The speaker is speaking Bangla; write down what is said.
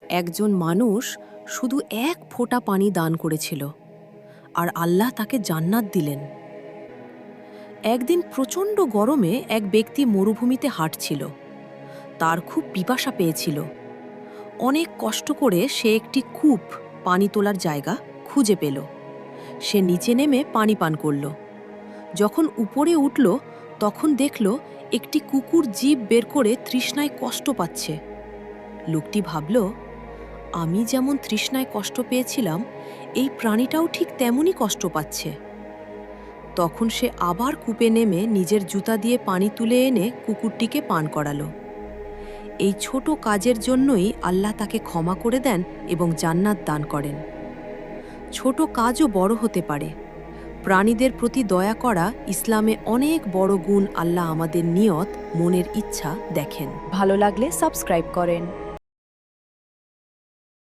একজন মানুষ শুধু এক ফোঁটা পানি দান করেছিল, আর আল্লাহ তাকে জান্নাত দিলেন। একদিন প্রচণ্ড গরমে এক ব্যক্তি মরুভূমিতে হাঁটছিল। তার খুব পিপাসা পেয়েছিল। অনেক কষ্ট করে সে একটি কূপ, পানি তোলার জায়গা খুঁজে পেল। সে নিচে নেমে পানি পান করল। যখন উপরে উঠল তখন দেখল একটি কুকুর জিভ বের করে তৃষ্ণায় কষ্ট পাচ্ছে। লোকটি ভাবল, আমি যেমন তৃষ্ণায় কষ্ট পেয়েছিলাম, এই প্রাণীটাও ঠিক তেমনই কষ্ট পাচ্ছে। তখন সে আবার কূপে নেমে নিজের জুতা দিয়ে পানি তুলে এনে কুকুরটিকে পান করালো। এই ছোট কাজের জন্যই আল্লাহ তাকে ক্ষমা করে দেন এবং জান্নাত দান করেন। ছোট কাজও বড় হতে পারে। প্রাণীদের প্রতি দয়া করা ইসলামে অনেক বড় গুণ। আল্লাহ আমাদের নিয়ত, মনের ইচ্ছা দেখেন। ভালো লাগলে সাবস্ক্রাইব করেন।